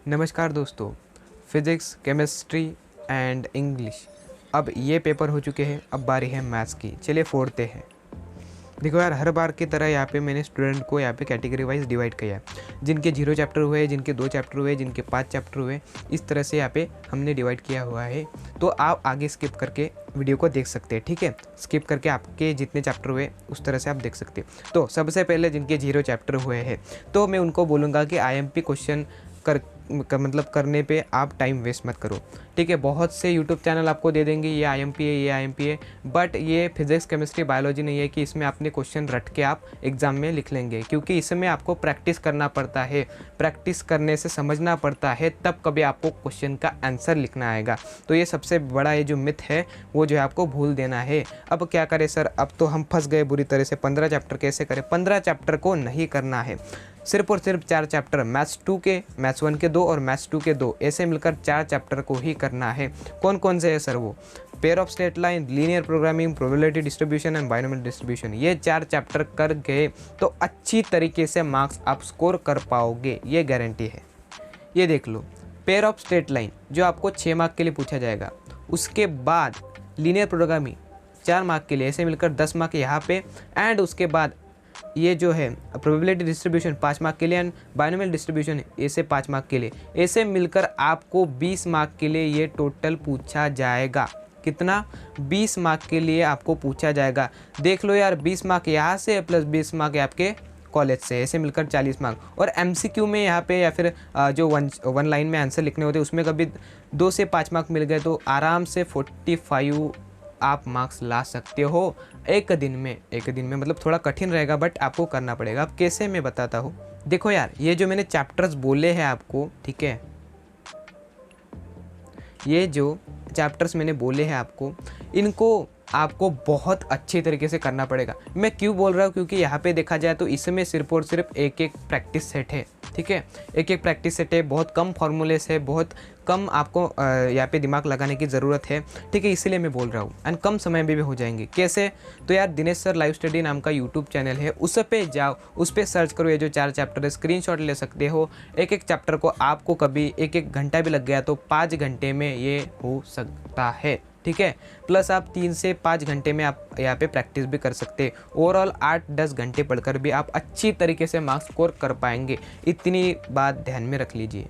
नमस्कार दोस्तों, physics, chemistry and English अब ये पेपर हो चुके हैं। अब बारी है मैथ्स की। चलिए फोड़ते हैं। देखो यार, हर बार की तरह यहाँ पे मैंने स्टूडेंट को यहाँ पे कैटेगरी वाइज डिवाइड किया है। जिनके 0 चैप्टर हुए, जिनके 2 चैप्टर हुए, जिनके 5 चैप्टर हुए, इस तरह से यहाँ पे हमने डिवाइड किया हुआ है। तो आप आगे स्किप करके वीडियो को देख सकते हैं, ठीक है। स्किप करके आपके जितने चैप्टर हुए उस तरह से आप देख सकते हैं। तो सबसे पहले जिनके 0 चैप्टर हुए हैं, तो मैं उनको बोलूँगा कि IMP क्वेश्चन मतलब करने पे आप टाइम वेस्ट मत करो, ठीक है। बहुत से यूट्यूब चैनल आपको दे देंगे ये IMP है, ये IMP है, बट ये फिजिक्स, केमिस्ट्री, बायोलॉजी नहीं है कि इसमें आपने क्वेश्चन रट के आप एग्ज़ाम में लिख लेंगे, क्योंकि इसमें आपको प्रैक्टिस करना पड़ता है। प्रैक्टिस करने से समझना पड़ता है, तब कभी आपको क्वेश्चन का आंसर लिखना आएगा। तो ये सबसे बड़ा ये जो मिथ है वो जो है आपको भूल देना है। अब क्या करें सर, अब तो हम फंस गए बुरी तरह से। 15 चैप्टर कैसे करें? 15 चैप्टर को नहीं करना है, सिर्फ और सिर्फ 4 चैप्टर, मैथ्स 2 के, मैथ्स 1 के 2 और मैथ्स 2 के 2, ऐसे मिलकर 4 चैप्टर को ही करना है। कौन कौन से है सर? वो pair of straight line, linear programming, probability distribution and binomial distribution. ये 4 चैप्टर कर गए तो अच्छी तरीके से मार्क्स आप स्कोर कर पाओगे, ये गारंटी है। ये देख लो, पेयर ऑफ स्ट्रेट लाइन जो आपको 6 मार्क के लिए पूछा जाएगा, उसके बाद लीनियर प्रोग्रामिंग 4 मार्क के लिए, ऐसे मिलकर 10 मार्क यहाँ पे, एंड उसके बाद ये जो है प्रोबेबिलिटी डिस्ट्रीब्यूशन 5 मार्क के लिए एंड बायनोमियल डिस्ट्रीब्यूशन ऐसे 5 मार्क के लिए, ऐसे मिलकर आपको 20 मार्क के लिए ये टोटल पूछा जाएगा। कितना? 20 मार्क के लिए आपको पूछा जाएगा। देख लो यार, 20 मार्क यहाँ से प्लस 20 मार्क आपके कॉलेज से, ऐसे मिलकर 40 मार्क। और MCQ में यहाँ पे या फिर जो वन लाइन में आंसर लिखने होते हैं उसमें कभी 2 से 5 मार्क मिल गए तो आराम से 45 आप मार्क्स ला सकते हो एक दिन में। एक दिन में मतलब थोड़ा कठिन रहेगा, बट आपको करना पड़ेगा। अब कैसे, मैं बताता हूँ। देखो यार, ये जो मैंने चैप्टर्स बोले हैं आपको, ठीक है, ये जो चैप्टर्स मैंने बोले हैं आपको, इनको आपको बहुत अच्छे तरीके से करना पड़ेगा। मैं क्यों बोल रहा हूँ? क्योंकि यहाँ पे देखा जाए तो इसमें सिर्फ और सिर्फ एक एक प्रैक्टिस सेट है, ठीक है। एक एक प्रैक्टिस सेट है, बहुत कम फॉर्मूलेस है, बहुत कम आपको यहाँ पे दिमाग लगाने की ज़रूरत है, ठीक है। इसीलिए मैं बोल रहा हूँ, एंड कम समय में भी हो जाएंगे। कैसे? तो यार, दिनेश सर लाइव स्टडी नाम का यूट्यूब चैनल है, उस पर जाओ, उस पर सर्च करो, ये जो 4 चैप्टर है, स्क्रीनशॉट ले सकते हो। एक एक चैप्टर को आपको कभी 1-1 घंटा भी लग गया तो 5 घंटे में ये हो सकता है, ठीक है। प्लस आप 3 से 5 घंटे में आप यहाँ पे प्रैक्टिस भी कर सकते हैं। ओवरऑल 8-10 घंटे पढ़कर भी आप अच्छी तरीके से मार्क्स स्कोर कर पाएंगे। इतनी बात ध्यान में रख लीजिए।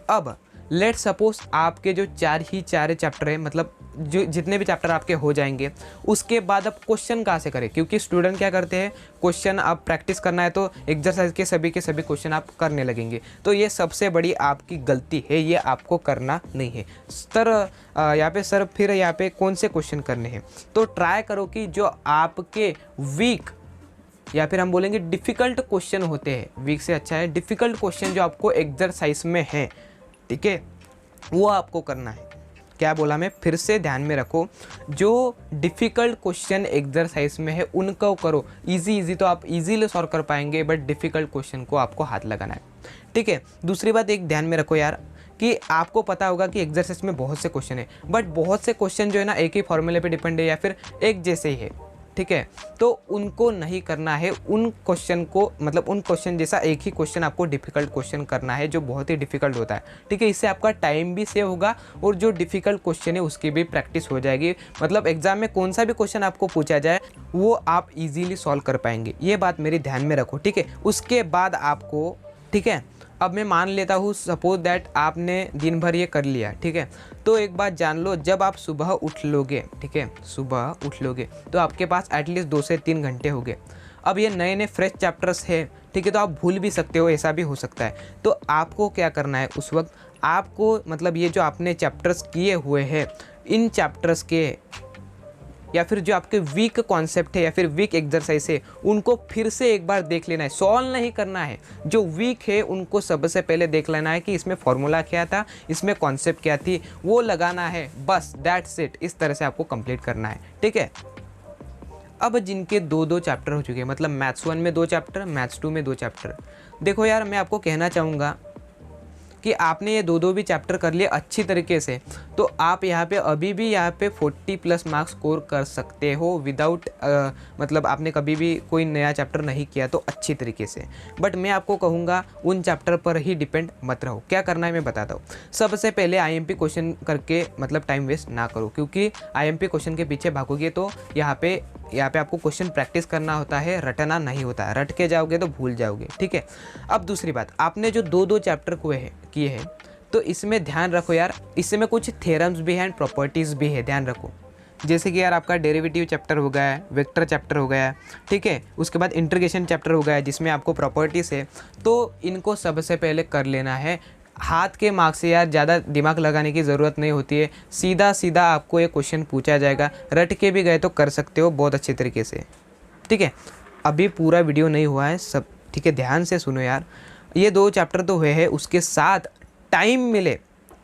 अब लेट सपोज आपके जो 4 चैप्टर है, मतलब जो जितने भी चैप्टर आपके हो जाएंगे, उसके बाद अब क्वेश्चन कहाँ से करें? क्योंकि स्टूडेंट क्या करते हैं, क्वेश्चन आप प्रैक्टिस करना है तो एक्सरसाइज के सभी क्वेश्चन आप करने लगेंगे। तो ये सबसे बड़ी आपकी गलती है, ये आपको करना नहीं है सर। यहाँ पे सर फिर यहाँ पे कौन से क्वेश्चन करने हैं? तो ट्राई करो कि जो आपके वीक या फिर हम बोलेंगे डिफ़िकल्ट क्वेश्चन होते हैं, वीक से अच्छा है डिफ़िकल्ट क्वेश्चन जो आपको एक्सरसाइज में है, ठीक है, वो आपको करना है। क्या बोला मैं? फिर से ध्यान में रखो, जो डिफ़िकल्ट क्वेश्चन एक्सरसाइज में है उनको करो। इजी तो आप इजीली सॉल्व कर पाएंगे, बट डिफ़िकल्ट क्वेश्चन को आपको हाथ लगाना है, ठीक है। दूसरी बात एक ध्यान में रखो यार, कि आपको पता होगा कि एक्सरसाइज में बहुत से क्वेश्चन है, बट बहुत से क्वेश्चन जो है ना एक ही फॉर्मूले पे डिपेंड है या फिर एक जैसे ही है, ठीक है। तो उनको नहीं करना है। उन क्वेश्चन को, मतलब उन क्वेश्चन जैसा एक ही क्वेश्चन आपको डिफ़िकल्ट क्वेश्चन करना है जो बहुत ही डिफ़िकल्ट होता है, ठीक है। इससे आपका टाइम भी सेव होगा और जो डिफ़िकल्ट क्वेश्चन है उसकी भी प्रैक्टिस हो जाएगी। मतलब एग्जाम में कौन सा भी क्वेश्चन आपको पूछा जाए वो आप इजीली सॉल्व कर पाएंगे। ये बात मेरी ध्यान में रखो, ठीक है। उसके बाद आपको, ठीक है, अब मैं मान लेता हूँ सपोज दैट आपने दिन भर ये कर लिया, ठीक है। तो एक बात जान लो, जब आप सुबह उठ लोगे, ठीक है, सुबह उठ लोगे तो आपके पास एटलीस्ट 2 से 3 घंटे हो गए। अब ये नए फ्रेश चैप्टर्स है, ठीक है, तो आप भूल भी सकते हो, ऐसा भी हो सकता है। तो आपको क्या करना है उस वक्त? आपको मतलब ये जो आपने चैप्टर्स किए हुए हैं, इन चैप्टर्स के या फिर जो आपके वीक कॉन्सेप्ट है या फिर वीक एक्सरसाइज है, उनको फिर से एक बार देख लेना है। सॉल्व नहीं करना है, जो वीक है उनको सबसे पहले देख लेना है कि इसमें फॉर्मूला क्या था, इसमें कॉन्सेप्ट क्या थी, वो लगाना है, बस दैट्स इट। इस तरह से आपको कंप्लीट करना है, ठीक है। अब जिनके 2-2 चैप्टर हो चुके हैं, मतलब मैथ्स 1 में 2 चैप्टर, मैथ्स 2 में 2 चैप्टर, देखो यार, मैं आपको कहना चाहूँगा कि आपने ये दो भी चैप्टर कर लिए अच्छी तरीके से, तो आप यहाँ पे अभी भी यहाँ पे 40+ मार्क्स स्कोर कर सकते हो विदाउट मतलब आपने कभी भी कोई नया चैप्टर नहीं किया तो अच्छी तरीके से। बट मैं आपको कहूँगा उन चैप्टर पर ही डिपेंड मत रहो। क्या करना है मैं बताता हूँ। सबसे पहले IMP क्वेश्चन करके मतलब टाइम वेस्ट ना करो, क्योंकि IMP क्वेश्चन के पीछे भागोगे तो यहाँ पे आपको क्वेश्चन प्रैक्टिस करना होता है, रटना नहीं होता है। रट के जाओगे तो भूल जाओगे, ठीक है। अब दूसरी बात, आपने जो दो चैप्टर किए हैं तो इसमें ध्यान रखो यार, इसमें कुछ थ्योरम्स भी हैं एंड प्रॉपर्टीज़ भी है, ध्यान रखो। जैसे कि यार आपका डेरिवेटिव चैप्टर हो गया है, वेक्टर चैप्टर हो गया है, ठीक है। उसके बाद इंटीग्रेशन चैप्टर हो गया है जिसमें आपको प्रॉपर्टीज़ है, तो इनको सबसे पहले कर लेना है। हाथ के मार्क्स से यार ज़्यादा दिमाग लगाने की ज़रूरत नहीं होती है, सीधा सीधा आपको ये क्वेश्चन पूछा जाएगा। रट के भी गए तो कर सकते हो बहुत अच्छे तरीके से, ठीक है। अभी पूरा वीडियो नहीं हुआ है सब, ठीक है, ध्यान से सुनो यार। ये 2 चैप्टर तो हुए हैं, उसके साथ टाइम मिले,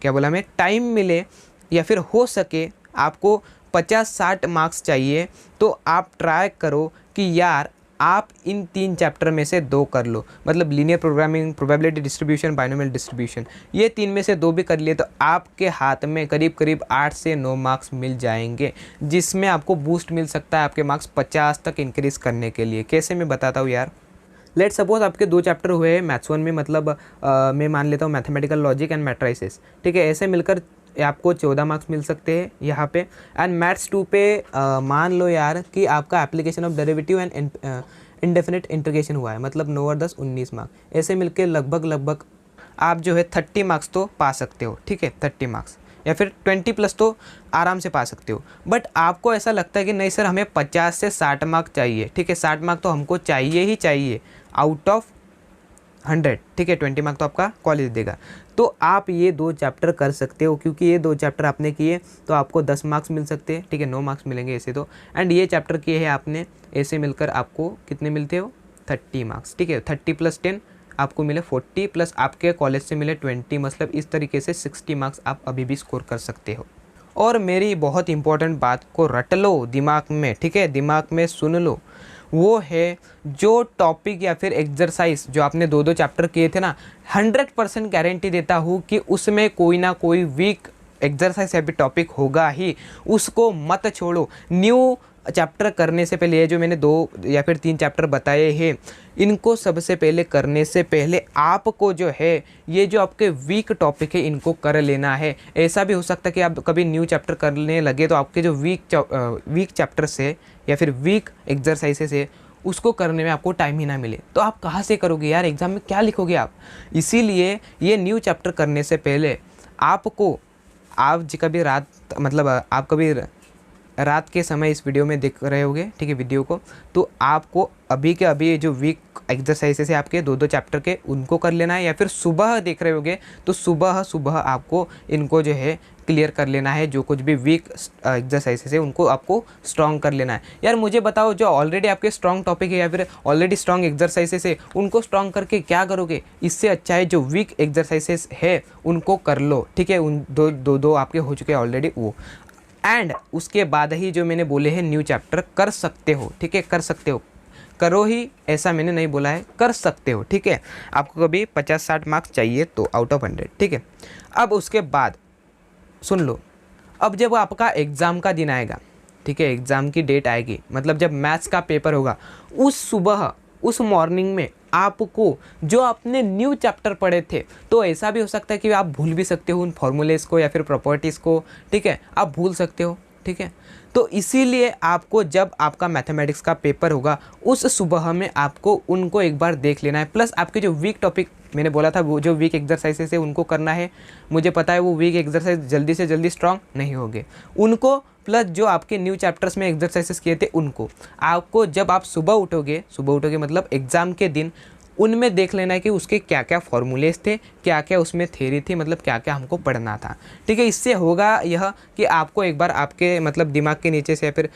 क्या बोला मैं, टाइम मिले या फिर हो सके आपको 50-60 मार्क्स चाहिए, तो आप ट्राई करो कि यार आप इन 3 चैप्टर में से 2 कर लो। मतलब linear programming, probability distribution, binomial distribution, ये 3 में से 2 भी कर लिए तो आपके हाथ में करीब करीब 8 से 9 मार्क्स मिल जाएंगे, जिसमें आपको बूस्ट मिल सकता है आपके मार्क्स 50 तक इंक्रीज़ करने के लिए। कैसे मैं बताता हूँ यार। लेट सपोज आपके 2 चैप्टर हुए हैं मैथ्स 1 में, मतलब मैं मान लेता हूँ मैथमेटिकल लॉजिक एंड मैट्राइसिस, ठीक है। ऐसे मिलकर आपको 14 मार्क्स मिल सकते हैं यहाँ पे। एंड मैथ्स 2 पे मान लो यार कि आपका application of derivative and indefinite integration हुआ है, मतलब 9 और 10 19 मार्क्स, ऐसे मिलकर लगभग आप जो है 30 मार्क्स तो पा सकते हो, ठीक है। 30 मार्क्स या फिर 20+ तो आराम से पा सकते हो। बट आपको ऐसा लगता है कि नहीं सर हमें 50 से 60 मार्क्स चाहिए, ठीक है, 60 मार्क्स तो हमको चाहिए ही चाहिए आउट ऑफ 100, ठीक है। 20 मार्क्स तो आपका कॉलेज देगा, तो आप ये 2 चैप्टर कर सकते हो, क्योंकि ये 2 चैप्टर आपने किए तो आपको 10 मार्क्स मिल सकते हैं, ठीक है, 9 मार्क्स मिलेंगे ऐसे तो। एंड ये चैप्टर किए हैं आपने, ऐसे मिलकर आपको कितने मिलते हो, 30 मार्क्स, ठीक है। 30 + 10 आपको मिले 40, प्लस आपके कॉलेज से मिले 20, मतलब इस तरीके से 60 मार्क्स आप अभी भी स्कोर कर सकते हो। और मेरी बहुत इंपॉर्टेंट बात को रट लो दिमाग में, ठीक है, दिमाग में सुन लो, वो है जो टॉपिक या फिर एक्सरसाइज जो आपने 2 चैप्टर किए थे ना, 100% गारंटी देता हूँ कि उसमें कोई ना कोई वीक एक्सरसाइज या फिर टॉपिक होगा ही, उसको मत छोड़ो। न्यू चैप्टर करने से पहले, ये जो मैंने 2 या फिर 3 चैप्टर बताए हैं, इनको सबसे पहले करने से पहले आपको जो है ये जो आपके वीक टॉपिक है इनको कर लेना है। ऐसा भी हो सकता है कि आप कभी न्यू चैप्टर करने लगे तो आपके जो वीक चैप्टर्स है या फिर वीक एक्सरसाइजेस है उसको करने में आपको टाइम ही ना मिले, तो आप कहाँ से करोगे यार, एग्ज़ाम में क्या लिखोगे आप। इसीलिए ये न्यू चैप्टर करने से पहले आपको, आप कभी रात, मतलब आप कभी रात के समय इस वीडियो में देख रहे होगे, ठीक है, वीडियो को, तो आपको अभी के अभी जो वीक एक्सरसाइजेस है आपके 2 चैप्टर के, उनको कर लेना है। या फिर सुबह देख रहे होगे तो सुबह आपको इनको जो है क्लियर कर लेना है। जो कुछ भी वीक एक्सरसाइजेस है उनको आपको स्ट्रॉन्ग कर लेना है। यार मुझे बताओ, जो ऑलरेडी आपके स्ट्रॉन्ग टॉपिक है या फिर ऑलरेडी स्ट्रॉन्ग एक्सरसाइजेस है उनको स्ट्रॉन्ग करके क्या करोगे। इससे अच्छा है जो वीक एक्सरसाइजेस है उनको कर लो, ठीक है। उन दो आपके हो चुके हैं ऑलरेडी वो। एंड उसके बाद ही जो मैंने बोले हैं न्यू चैप्टर कर सकते हो, ठीक है, कर सकते हो, करो ही, ऐसा मैंने नहीं बोला है, कर सकते हो, ठीक है। आपको कभी 50-60 मार्क्स चाहिए तो आउट ऑफ 100, ठीक है। अब उसके बाद सुन लो, अब जब आपका एग्ज़ाम का दिन आएगा, ठीक है, एग्ज़ाम की डेट आएगी, मतलब जब मैथ्स का पेपर होगा, उस सुबह, उस मॉर्निंग में आपको जो आपने न्यू चैप्टर पढ़े थे, तो ऐसा भी हो सकता है कि आप भूल भी सकते हो उन फॉर्मूलेज़ को या फिर प्रॉपर्टीज़ को, ठीक है, आप भूल सकते हो, ठीक है। तो इसीलिए आपको जब आपका मैथमेटिक्स का पेपर होगा उस सुबह में आपको उनको एक बार देख लेना है। प्लस आपके जो वीक टॉपिक मैंने बोला था, वो जो वीक एक्सरसाइजेस है उनको करना है। मुझे पता है वो वीक एक्सरसाइज जल्दी से जल्दी स्ट्रांग नहीं होंगे, उनको, प्लस जो आपके न्यू चैप्टर्स में एक्सरसाइजेस किए थे उनको, आपको जब आप सुबह उठोगे मतलब एग्ज़ाम के दिन, उनमें देख लेना है कि उसके क्या क्या फॉर्मूलेज थे, क्या क्या उसमें थ्योरी थी, मतलब क्या क्या हमको पढ़ना था, ठीक है। इससे होगा यह कि आपको एक बार आपके मतलब दिमाग के नीचे से फिर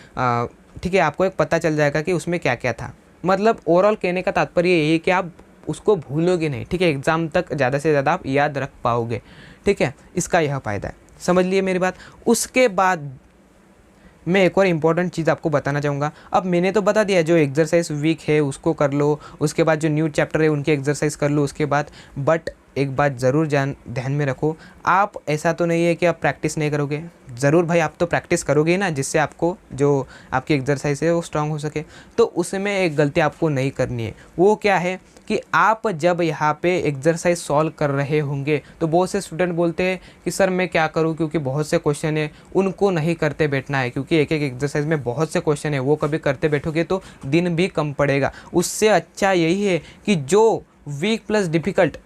ठीक है, आपको एक पता चल जाएगा कि उसमें क्या क्या था। मतलब ओवरऑल कहने का तात्पर्य यही है कि आप उसको भूलोगे नहीं, ठीक है, एग्ज़ाम तक ज़्यादा से ज़्यादा आप याद रख पाओगे, ठीक है, इसका यह फ़ायदा है। समझ लिए मेरी बात। उसके बाद मैं एक और इम्पॉर्टेंट चीज़ आपको बताना चाहूँगा। अब मैंने तो बता दिया जो एक्सरसाइज वीक है उसको कर लो, उसके बाद जो न्यू चैप्टर है उनके एक्सरसाइज कर लो उसके बाद, बट एक बात ज़रूर ध्यान में रखो, आप ऐसा तो नहीं है कि आप प्रैक्टिस नहीं करोगे, ज़रूर भाई आप तो प्रैक्टिस करोगे ही ना, जिससे आपको जो आपकी एक्सरसाइज है वो स्ट्रांग हो सके। तो उसमें एक गलती आपको नहीं करनी है, वो क्या है कि आप जब यहाँ पे एक्सरसाइज सॉल्व कर रहे होंगे तो बहुत से स्टूडेंट बोलते हैं कि सर मैं क्या करूँ, क्योंकि बहुत से क्वेश्चन है, उनको नहीं करते बैठना है, क्योंकि एक एक एक्सरसाइज में बहुत से क्वेश्चन है, वो कभी करते बैठोगे तो दिन भी कम पड़ेगा। उससे अच्छा यही है कि जो वीक प्लस डिफ़िकल्ट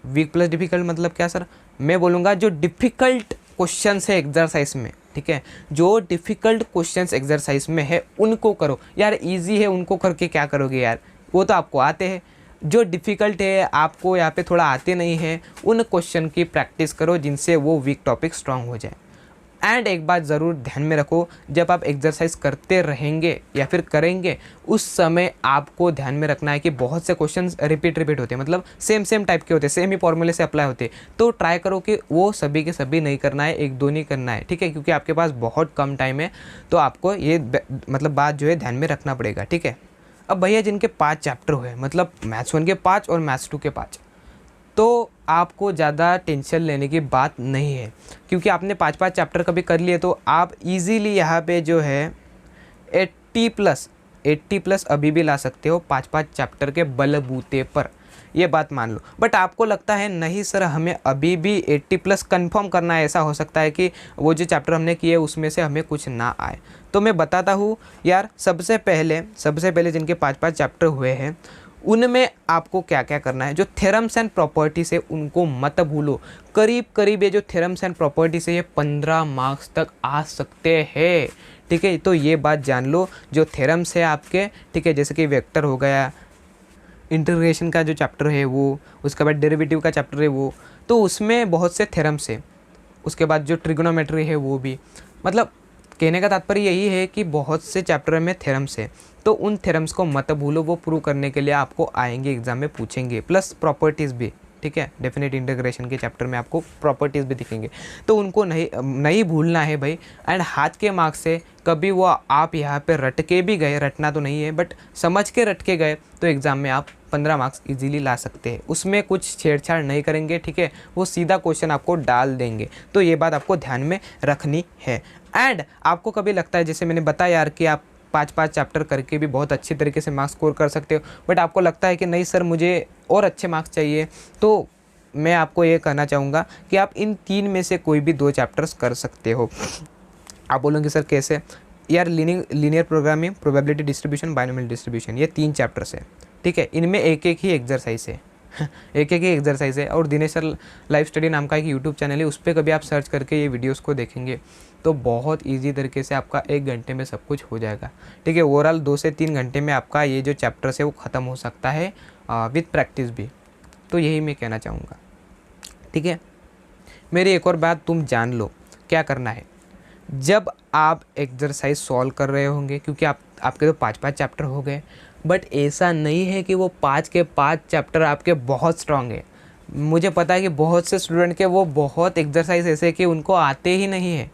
मतलब क्या सर, मैं बोलूँगा जो डिफ़िकल्ट क्वेश्चंस है एक्सरसाइज में, ठीक है, जो डिफ़िकल्ट क्वेश्चंस एक्सरसाइज में है उनको करो यार। इजी है उनको करके क्या करोगे यार, वो तो आपको आते हैं। जो डिफ़िकल्ट है आपको यहाँ पे थोड़ा आते नहीं है, उन क्वेश्चन की प्रैक्टिस करो जिनसे वो वीक टॉपिक स्ट्रांग हो जाए। एंड एक बात ज़रूर ध्यान में रखो, जब आप एक्सरसाइज करते रहेंगे या फिर करेंगे, उस समय आपको ध्यान में रखना है कि बहुत से क्वेश्चंस रिपीट होते हैं, मतलब सेम टाइप के होते हैं, सेम ही फॉर्मूले से अप्लाई होते हैं। तो ट्राई करो कि वो सभी के सभी नहीं करना है, एक दो नहीं करना है, ठीक है, क्योंकि आपके पास बहुत कम टाइम है। तो आपको ये मतलब बात जो है ध्यान में रखना पड़ेगा, ठीक है। अब भैया जिनके 5 चैप्टर हुए, मतलब मैथ्स 1 के 5 और मैथ्स 2 के 5, तो आपको ज़्यादा टेंशन लेने की बात नहीं है, क्योंकि आपने 5 चैप्टर कभी कर लिए तो आप इजीली यहाँ पे जो है 80 प्लस अभी भी ला सकते हो 5 चैप्टर के बलबूते पर, ये बात मान लो। बट आपको लगता है नहीं सर हमें अभी भी 80 प्लस कन्फर्म करना है, ऐसा हो सकता है कि वो जो चैप्टर हमने किए उसमें से हमें कुछ ना आए। तो मैं बताता हूँ यार, सबसे पहले जिनके 5 चैप्टर हुए हैं उनमें आपको क्या क्या करना है। जो थ्योरम्स एंड प्रॉपर्टीज है उनको मत भूलो, करीब ये जो थ्योरम्स एंड प्रॉपर्टीज है ये 15 मार्क्स तक आ सकते हैं, ठीक है। तो ये बात जान लो, जो थ्योरम्स है आपके, ठीक है, जैसे कि वेक्टर हो गया, इंटीग्रेशन का जो चैप्टर है वो, उसके बाद डेरिवेटिव का चैप्टर है वो, तो उसमें बहुत से थ्योरम्स है। उसके बाद जो ट्रिग्नोमेट्री है वो भी, मतलब कहने का तात्पर्य यही है कि बहुत से चैप्टर में थ्योरम्स है, तो उन थ्योरम्स को मत भूलो, वो प्रूव करने के लिए आपको आएंगे, एग्जाम में पूछेंगे, प्लस प्रॉपर्टीज़ भी, ठीक है। डेफिनेट इंटीग्रेशन के चैप्टर में आपको प्रॉपर्टीज़ भी दिखेंगे, तो उनको नहीं भूलना है भाई। एंड हाथ के मार्क्स से कभी वो आप यहाँ पे रट के भी गए, रटना तो नहीं है बट समझ के रट के गए, तो एग्ज़ाम में आप 15 मार्क्स इजीली ला सकते हैं। उसमें कुछ छेड़छाड़ नहीं करेंगे, ठीक है, वो सीधा क्वेश्चन आपको डाल देंगे। तो ये बात आपको ध्यान में रखनी है। एंड आपको कभी लगता है, जैसे मैंने बताया यार, कि आप 5 चैप्टर करके भी बहुत अच्छी तरीके से मार्क्स स्कोर कर सकते हो, बट आपको लगता है कि नहीं सर मुझे और अच्छे मार्क्स चाहिए, तो मैं आपको ये कहना चाहूँगा कि आप इन 3 में से कोई भी 2 चैप्टर्स कर सकते हो। आप बोलोगे सर कैसे यार, linear programming, probability distribution, binomial distribution, ये 3 चैप्टर्स है, ठीक है। इनमें एक ही एक्सरसाइज है एक ही एक्सरसाइज है। और दिनेश सर लाइव स्टडी नाम का एक यूट्यूब चैनल है, उस पर कभी आप सर्च करके ये वीडियोस को देखेंगे तो बहुत ईजी तरीके से आपका 1 घंटे में सब कुछ हो जाएगा, ठीक है। ओवरऑल 2 से 3 घंटे में आपका ये जो चैप्टर्स है वो ख़त्म हो सकता है विद प्रैक्टिस भी। तो यही मैं कहना चाहूँगा, ठीक है। मेरी एक और बात तुम जान लो, क्या करना है जब आप एक्सरसाइज सॉल्व कर रहे होंगे, क्योंकि आपके तो 5 चैप्टर हो गए, बट ऐसा नहीं है कि वो 5 के 5 चैप्टर आपके बहुत स्ट्रांग है। मुझे पता है कि बहुत से स्टूडेंट के वो बहुत एक्सरसाइज ऐसे कि उनको आते ही नहीं है।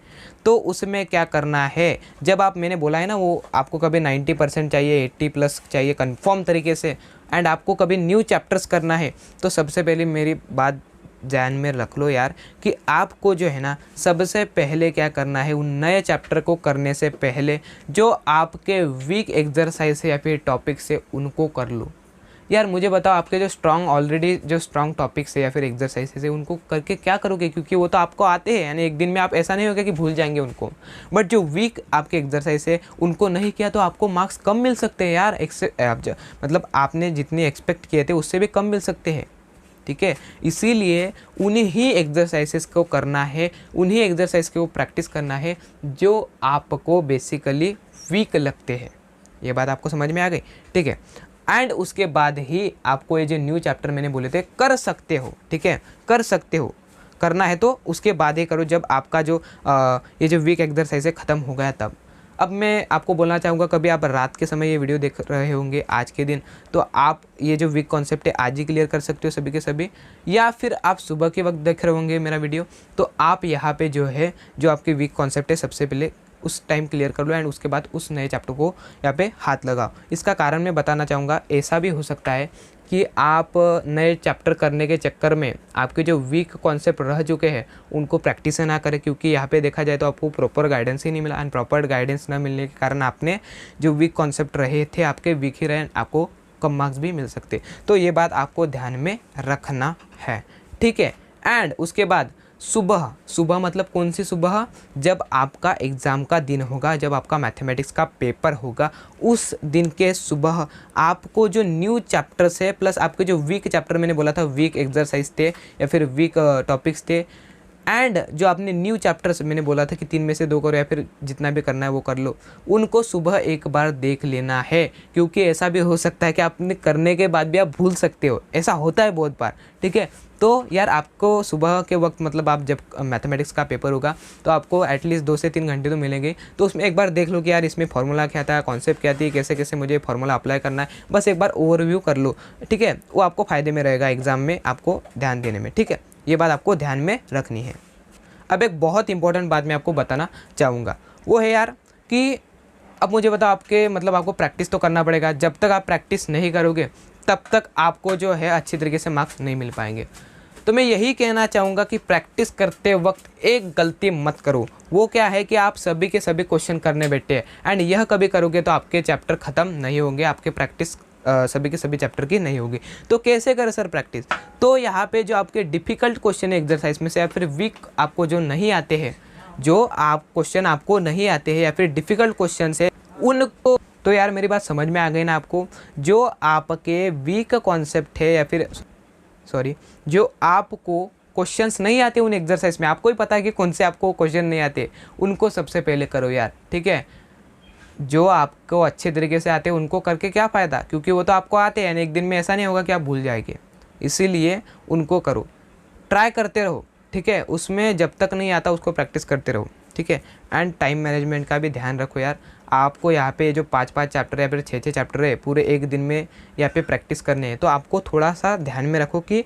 तो उसमें क्या करना है, जब आप, मैंने बोला है ना, वो आपको कभी 90% चाहिए, 80 प्लस चाहिए कंफर्म तरीके से, एंड आपको कभी न्यू चैप्टर्स करना है, तो सबसे पहले मेरी बात ध्यान में रख लो यार, कि आपको जो है ना सबसे पहले क्या करना है, उन नए चैप्टर को करने से पहले जो आपके वीक एक्सरसाइज है या फिर टॉपिक्स है उनको कर लो। यार मुझे बताओ, आपके जो स्ट्रॉन्ग टॉपिक्स है या फिर एक्सरसाइजेस है उनको करके क्या करोगे, क्योंकि वो तो आपको आते हैं, यानी एक दिन में आप, ऐसा नहीं होगा कि भूल जाएंगे उनको। बट जो वीक आपके एक्सरसाइज है उनको नहीं किया तो आपको मार्क्स कम मिल सकते हैं यार, मतलब आपने जितने एक्सपेक्ट किए थे उससे भी कम मिल सकते हैं, ठीक है। इसीलिए उन्हीं ही एक्सरसाइजेस को करना है, उन्हीं एक्सरसाइज को प्रैक्टिस करना है जो आपको बेसिकली वीक लगते हैं। ये बात आपको समझ में आ गई, ठीक है। एंड उसके बाद ही आपको ये जो न्यू चैप्टर मैंने बोले थे कर सकते हो, ठीक है, कर सकते हो। करना है तो उसके बाद ही करो, जब आपका जो ये जो वीक एक्सरसाइज है ख़त्म हो गया तब। अब मैं आपको बोलना चाहूँगा, कभी आप रात के समय ये वीडियो देख रहे होंगे आज के दिन, तो आप ये जो वीक कॉन्सेप्ट है आज ही क्लियर कर सकते हो सभी के सभी, या फिर आप सुबह के वक्त देख रहे होंगे मेरा वीडियो, तो आप यहाँ पे जो है जो आपके वीक कॉन्सेप्ट है सबसे पहले उस टाइम क्लियर कर लो, एंड उसके बाद उस नए चैप्टर को यहाँ पे हाथ लगाओ। इसका कारण मैं बताना चाहूँगा, ऐसा भी हो सकता है कि आप नए चैप्टर करने के चक्कर में आपके जो वीक कॉन्सेप्ट रह चुके हैं उनको प्रैक्टिस ना करें, क्योंकि यहाँ पे देखा जाए तो आपको प्रॉपर गाइडेंस ही नहीं मिला, एंड प्रॉपर गाइडेंस ना मिलने के कारण आपने जो वीक कॉन्सेप्ट रहे थे आपके वीक ही रहे, आपको कम मार्क्स भी मिल सकते। तो ये बात आपको ध्यान में रखना है, ठीक है। एंड उसके बाद सुबह मतलब कौन सी सुबह, जब आपका एग्ज़ाम का दिन होगा, जब आपका मैथमेटिक्स का पेपर होगा, उस दिन के सुबह आपको जो न्यू चैप्टर्स है प्लस आपके जो वीक चैप्टर मैंने बोला था वीक एक्सरसाइज थे या फिर वीक टॉपिक्स थे, एंड जो आपने न्यू चैप्टर्स मैंने बोला था कि 3 में से 2 करो या फिर जितना भी करना है वो कर लो, उनको सुबह एक बार देख लेना है, क्योंकि ऐसा भी हो सकता है कि आपने करने के बाद भी आप भूल सकते हो, ऐसा होता है बहुत बार, ठीक है। तो यार आपको सुबह के वक्त मतलब आप जब मैथमेटिक्स का पेपर होगा तो आपको एटलीस्ट 2 से 3 घंटे तो मिलेंगे, तो उसमें एक बार देख लो कि यार इसमें फार्मूला क्या था, कॉन्सेप्ट क्या थी, कैसे कैसे मुझे फार्मूला अप्लाई करना है, बस एक बार ओवरव्यू कर लो, ठीक है। वो आपको फ़ायदे में रहेगा एग्ज़ाम में आपको ध्यान देने में, ठीक है। ये बात आपको ध्यान में रखनी है। अब एक बहुत इंपॉर्टेंट बात मैं आपको बताना चाहूँगा, वो है यार कि अब मुझे बताओ आपके मतलब आपको प्रैक्टिस तो करना पड़ेगा, जब तक आप प्रैक्टिस नहीं करोगे तब तक आपको जो है अच्छी तरीके से मार्क्स नहीं मिल पाएंगे। तो मैं यही कहना चाहूँगा कि प्रैक्टिस करते वक्त एक गलती मत करो, वो क्या है कि आप सभी के सभी क्वेश्चन करने बैठे हैं, एंड यह कभी करोगे तो आपके चैप्टर ख़त्म नहीं होंगे, आपके प्रैक्टिस सभी के सभी चैप्टर की नहीं होगी। तो कैसे करें सर प्रैक्टिस, तो यहाँ पे जो आपके डिफ़िकल्ट क्वेश्चन है एक्सरसाइज में से या फिर वीक आपको जो नहीं आते हैं, जो आप क्वेश्चन आपको नहीं आते हैं या फिर डिफ़िकल्ट क्वेश्चन है उनको, तो यार मेरी बात समझ में आ गई ना आपको, जो आपके वीक कॉन्सेप्ट है या फिर जो आपको क्वेश्चंस नहीं आते उन एक्सरसाइज में, आपको ही पता है कि कौन से आपको क्वेश्चन नहीं आते, उनको सबसे पहले करो यार, ठीक है। जो आपको अच्छे तरीके से आते हैं उनको करके क्या फ़ायदा, क्योंकि वो तो आपको आते हैं, एक दिन में ऐसा नहीं होगा कि आप भूल जाएंगे, इसीलिए उनको करो, ट्राई करते रहो, ठीक है। उसमें जब तक नहीं आता उसको प्रैक्टिस करते रहो, ठीक है। एंड टाइम मैनेजमेंट का भी ध्यान रखो यार, आपको यहाँ पे जो 5-5 चैप्टर या फिर 6-6 चैप्टर है पूरे एक दिन में यहाँ पे प्रैक्टिस करने हैं, तो आपको थोड़ा सा ध्यान में रखो कि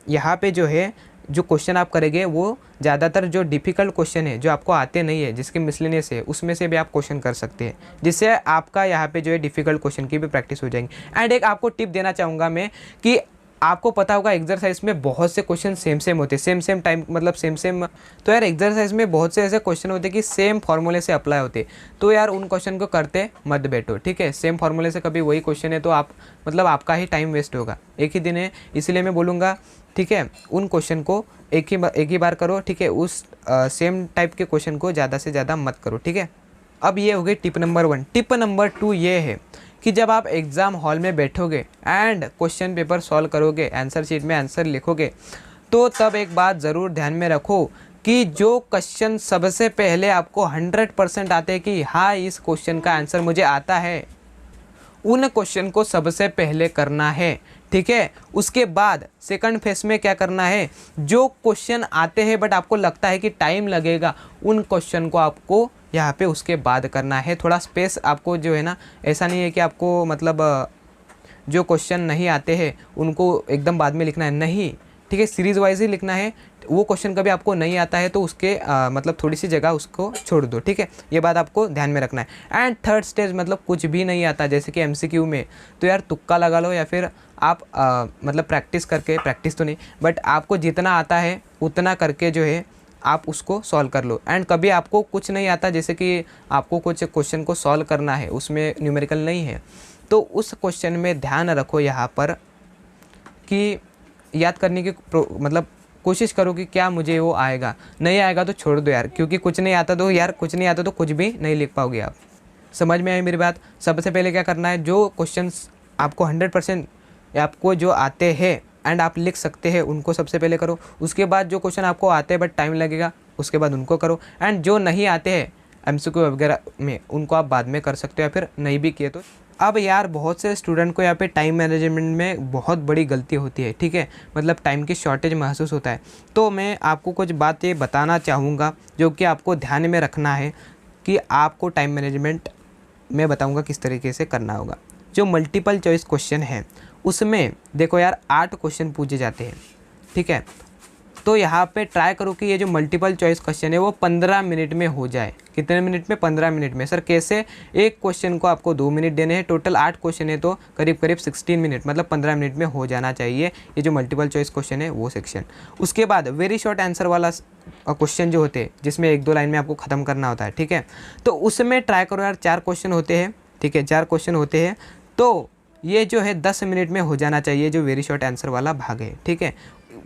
यहाँ पे जो है जो क्वेश्चन आप करेंगे वो ज़्यादातर जो डिफ़िकल्ट क्वेश्चन है जो आपको आते नहीं है, जिसके मिसलेनियस है, उसमें से भी आप क्वेश्चन कर सकते हैं, जिससे आपका यहाँ पे जो है डिफ़िकल्ट क्वेश्चन की भी प्रैक्टिस हो जाएंगी। एंड एक आपको टिप देना चाहूँगा मैं कि आपको पता होगा एक्सरसाइज में बहुत से क्वेश्चन सेम होते हैं, सेम टाइम मतलब सेम। तो यार एक्सरसाइज में बहुत से ऐसे क्वेश्चन होते हैं कि सेम फार्मूले से अप्लाई होते, तो यार उन क्वेश्चन को करते मत बैठो, ठीक है। सेम फार्मूले से कभी वही क्वेश्चन है तो आप मतलब आपका ही टाइम वेस्ट होगा, एक ही दिन है, इसलिए मैं बोलूँगा, ठीक है, उन क्वेश्चन को एक ही बार करो, ठीक है। उस सेम टाइप के क्वेश्चन को ज़्यादा से ज़्यादा मत करो, ठीक है। अब ये हो गई टिप नंबर 1। टिप नंबर 2 ये है कि जब आप एग्ज़ाम हॉल में बैठोगे एंड क्वेश्चन पेपर सॉल्व करोगे, आंसर शीट में आंसर लिखोगे, तो तब एक बात ज़रूर ध्यान में रखो कि जो क्वेश्चन सबसे पहले आपको 100% आते हैं कि हाँ इस क्वेश्चन का आंसर मुझे आता है, उन क्वेश्चन को सबसे पहले करना है, ठीक है। उसके बाद सेकंड फेज में क्या करना है, जो क्वेश्चन आते हैं बट आपको लगता है कि टाइम लगेगा, उन क्वेश्चन को आपको यहाँ पे उसके बाद करना है। थोड़ा स्पेस आपको जो है ना, ऐसा नहीं है कि आपको मतलब जो क्वेश्चन नहीं आते हैं उनको एकदम बाद में लिखना है, नहीं, ठीक है, सीरीज़ वाइज ही लिखना है। वो क्वेश्चन कभी आपको नहीं आता है तो उसके मतलब थोड़ी सी जगह उसको छोड़ दो, ठीक है। ये बात आपको ध्यान में रखना है। एंड थर्ड स्टेज मतलब कुछ भी नहीं आता जैसे कि MCQ में, तो यार तुक्का लगा लो या फिर आप मतलब प्रैक्टिस करके, प्रैक्टिस तो नहीं बट आपको जितना आता है उतना करके जो है आप उसको सॉल्व कर लो। एंड कभी आपको कुछ नहीं आता, जैसे कि आपको कुछ क्वेश्चन को सॉल्व करना है, उसमें न्यूमेरिकल नहीं है, तो उस क्वेश्चन में ध्यान रखो यहाँ पर कि याद करने की मतलब कोशिश करो कि क्या मुझे वो आएगा, नहीं आएगा तो छोड़ दो यार, क्योंकि कुछ नहीं आता तो यार कुछ नहीं आता तो कुछ भी नहीं लिख पाओगे आप। समझ में आई मेरी बात। सबसे पहले क्या करना है, जो क्वेश्चंस आपको 100% आपको जो आते हैं एंड आप लिख सकते हैं उनको सबसे पहले करो। उसके बाद जो क्वेश्चन आपको आते हैं बट टाइम लगेगा, उसके बाद उनको करो। एंड जो नहीं आते हैं MCQ वगैरह में, उनको आप बाद में कर सकते हो या फिर नहीं भी किए तो। अब यार बहुत से स्टूडेंट को यहाँ पे टाइम मैनेजमेंट में बहुत बड़ी गलती होती है, ठीक है, मतलब टाइम की शॉर्टेज महसूस होता है। तो मैं आपको कुछ बातें बताना चाहूँगा जो कि आपको ध्यान में रखना है कि आपको टाइम मैनेजमेंट मैं बताऊँगा किस तरीके से करना होगा। जो मल्टीपल चॉइस क्वेश्चन है उसमें देखो यार 8 क्वेश्चन पूछे जाते हैं, ठीक है। तो यहाँ पे ट्राई करो कि ये जो मल्टीपल चॉइस क्वेश्चन है वो 15 मिनट में हो जाए, कितने मिनट में? 15 मिनट में। सर कैसे? एक क्वेश्चन को आपको 2 मिनट देने हैं, टोटल 8 क्वेश्चन है तो करीब करीब 16 मिनट मतलब 15 मिनट में हो जाना चाहिए ये जो मल्टीपल चॉइस क्वेश्चन है वो सेक्शन। उसके बाद वेरी शॉर्ट आंसर वाला क्वेश्चन जो होते हैं जिसमें 1-2 लाइन में आपको ख़त्म करना होता है, ठीक है, तो उसमें ट्राई करो यार 4 क्वेश्चन होते हैं, ठीक है, 4 क्वेश्चन होते हैं तो ये जो है 10 मिनट में हो जाना चाहिए जो वेरी शॉर्ट आंसर वाला भाग है, ठीक है।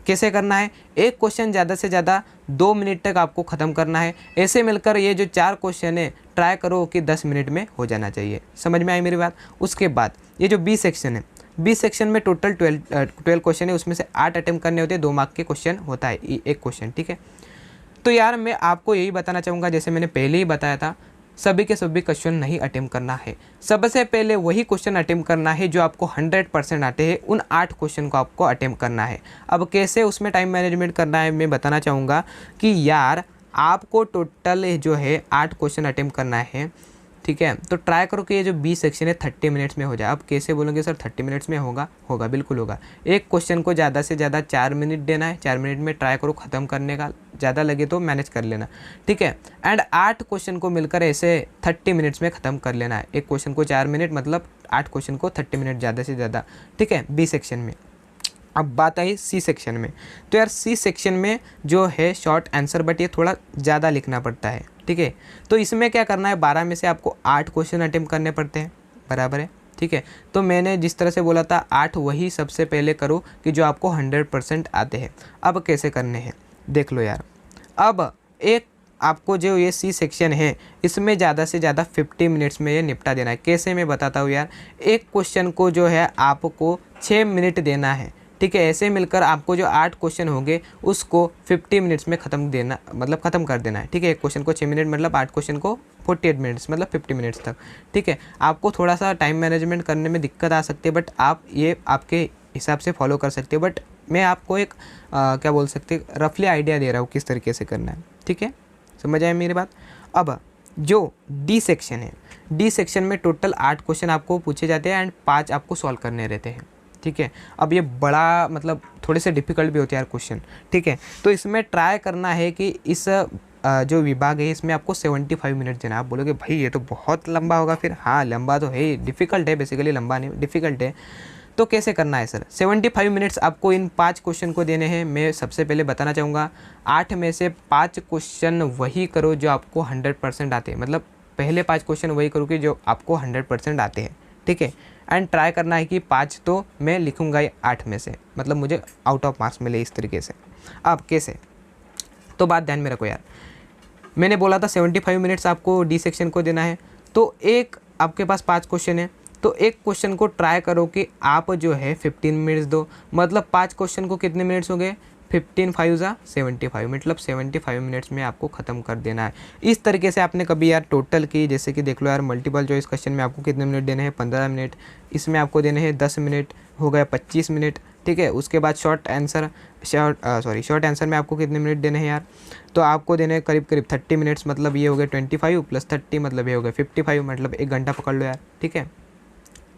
कैसे करना है? एक क्वेश्चन ज़्यादा से ज़्यादा 2 मिनट तक आपको ख़त्म करना है। ऐसे मिलकर ये जो 4 क्वेश्चन है ट्राई करो कि 10 मिनट में हो जाना चाहिए। समझ में आई मेरी बात? उसके बाद ये जो बी सेक्शन है, बी सेक्शन में टोटल 12 क्वेश्चन है, उसमें से 8 अटेम्प्ट करने होते हैं, 2 मार्क के क्वेश्चन होता है एक क्वेश्चन, ठीक है। तो यार मैं आपको यही बताना चाहूँगा, जैसे मैंने पहले ही बताया था, सभी के सभी क्वेश्चन नहीं अटेम्प्ट करना है। सबसे पहले वही क्वेश्चन अटेम्प्ट करना है जो आपको 100% आते हैं, उन 8 क्वेश्चन को आपको अटेम्प्ट करना है। अब कैसे उसमें टाइम मैनेजमेंट करना है मैं बताना चाहूँगा कि यार आपको टोटल जो है 8 क्वेश्चन अटेम्प्ट करना है, ठीक है। तो ट्राई करो कि ये जो बी सेक्शन है 30 मिनट्स में हो जाए। अब कैसे बोलोगे सर 30 मिनट्स में होगा? होगा, बिल्कुल होगा। एक क्वेश्चन को ज़्यादा से ज़्यादा 4 मिनट देना है, 4 मिनट में ट्राई करो ख़त्म करने का, ज़्यादा लगे तो मैनेज कर लेना, ठीक है। एंड 8 क्वेश्चन को मिलकर ऐसे 30 मिनट्स में ख़त्म कर लेना है। एक क्वेश्चन को 4 मिनट मतलब 8 क्वेश्चन को 30 मिनट ज़्यादा से ज़्यादा, ठीक है, बी सेक्शन में। अब बात आई सी सेक्शन में, तो यार सी सेक्शन में जो है शॉर्ट आंसर बट ये थोड़ा ज़्यादा लिखना पड़ता है, ठीक है। तो इसमें क्या करना है, 12 में से आपको 8 क्वेश्चन अटेम्प्ट करने पड़ते हैं, बराबर है, ठीक है। तो मैंने जिस तरह से बोला था 8 वही सबसे पहले करो कि जो आपको 100% आते हैं। अब कैसे करने हैं देख लो यार। अब एक आपको जो ये सी सेक्शन है इसमें ज़्यादा से ज़्यादा 50 मिनट्स में ये निपटा देना है। कैसे मैं बताता हूँ यार। एक क्वेश्चन को जो है आपको 6 मिनट देना है, ठीक है। ऐसे मिलकर आपको जो 8 क्वेश्चन होंगे उसको 50 मिनट्स में ख़त्म देना मतलब ख़त्म कर देना है, ठीक है। एक क्वेश्चन को 6 मिनट मतलब 8 क्वेश्चन को 48 मिनट्स मतलब 50 मिनट्स तक, ठीक है। आपको थोड़ा सा टाइम मैनेजमेंट करने में दिक्कत आ सकती है बट आप ये आपके हिसाब से फॉलो कर सकते हो। बट मैं आपको एक क्या बोल सकते रफली आइडिया दे रहा हूँ किस तरीके से करना है, ठीक है। समझ आए मेरी बात? अब जो डी सेक्शन है, डी सेक्शन में टोटल 8 क्वेश्चन आपको पूछे जाते हैं एंड 5 आपको सॉल्व करने रहते हैं, ठीक है। अब ये बड़ा मतलब थोड़े से डिफ़िकल्ट भी होते हैं यार क्वेश्चन, ठीक है। तो इसमें ट्राई करना है कि इस जो विभाग है इसमें आपको 75 मिनट देना। आप बोलोगे भाई ये तो बहुत लंबा होगा, फिर हाँ लंबा तो है, डिफ़िकल्ट है बेसिकली, लंबा नहीं डिफ़िकल्ट है। तो कैसे करना है सर? 75 मिनट्स आपको इन 5 क्वेश्चन को देने हैं। मैं सबसे पहले बताना चाहूँगा 8 में से 5 क्वेश्चन वही करो जो आपको 100% आते हैं, मतलब पहले 5 क्वेश्चन वही करो कि जो आपको 100% आते हैं, ठीक है। एंड ट्राई करना है कि 5 तो मैं लिखूँगा 8 में से, मतलब मुझे आउट ऑफ मार्क्स मिले इस तरीके से। अब कैसे, तो बात ध्यान में रखो यार। मैंने बोला था 75 मिनट्स आपको डी सेक्शन को देना है, तो एक आपके पास 5 क्वेश्चन है तो एक क्वेश्चन को ट्राई करो कि आप जो है 15 मिनट्स दो, मतलब 5 क्वेश्चन को कितने मिनट्स हो गए? 15 5 ज़ा 75, मतलब 75 मिनट्स में आपको ख़त्म कर देना है। इस तरीके से आपने कभी यार टोटल की, जैसे कि देख लो यार मल्टीपल चॉइस क्वेश्चन में आपको कितने मिनट देने हैं? 15 मिनट, इसमें आपको देने हैं 10 मिनट, हो गया 25 मिनट, ठीक है। उसके बाद शॉर्ट आंसर में आपको कितने मिनट देने हैं यार? तो आपको देने हैं करीब करीब 30 मिनट्स, मतलब ये हो गए 25 + 30 मतलब ये हो गए 55, मतलब 1 घंटा पकड़ लो यार, ठीक है।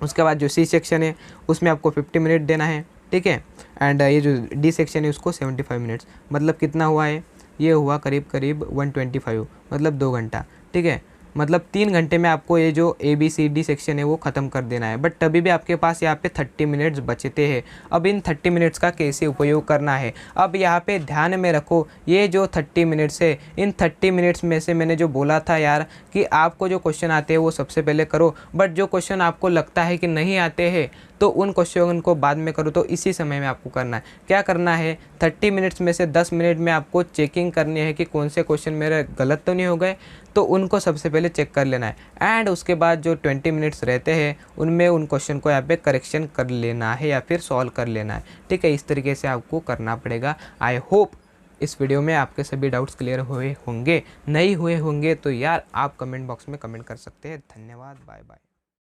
उसके बाद जो सी सेक्शन है उसमें आपको 50 मिनट देना है, ठीक है। एंड ये जो डी सेक्शन है उसको 75 मिनट्स, मतलब कितना हुआ है? ये हुआ करीब करीब 125, मतलब 2 घंटा, ठीक है। मतलब 3 घंटे में आपको ये जो ABCD सेक्शन है वो ख़त्म कर देना है। बट तभी भी आपके पास यहाँ पे 30 मिनट्स बचते हैं। अब इन 30 मिनट्स का कैसे उपयोग करना है, अब यहाँ पे ध्यान में रखो। ये जो 30 मिनट्स है, इन 30 मिनट्स में से मैंने जो बोला था यार कि आपको जो क्वेश्चन आते हैं वो सबसे पहले करो, बट जो क्वेश्चन आपको लगता है कि नहीं आते हैं तो उन क्वेश्चन को बाद में करो। तो इसी समय में आपको करना है, क्या करना है, 30 मिनट्स में से 10 मिनट में आपको चेकिंग करनी है कि कौन से क्वेश्चन मेरे गलत तो नहीं हो गए, तो उनको सबसे पहले चेक कर लेना है। एंड उसके बाद जो 20 मिनट्स रहते हैं उनमें उन क्वेश्चन को यहाँ पे करेक्शन कर लेना है या फिर सॉल्व कर लेना है, ठीक है। इस तरीके से आपको करना पड़ेगा। आई होप इस वीडियो में आपके सभी डाउट्स क्लियर हुए होंगे, नहीं हुए होंगे तो यार आप कमेंट बॉक्स में कमेंट कर सकते हैं। धन्यवाद, बाय बाय।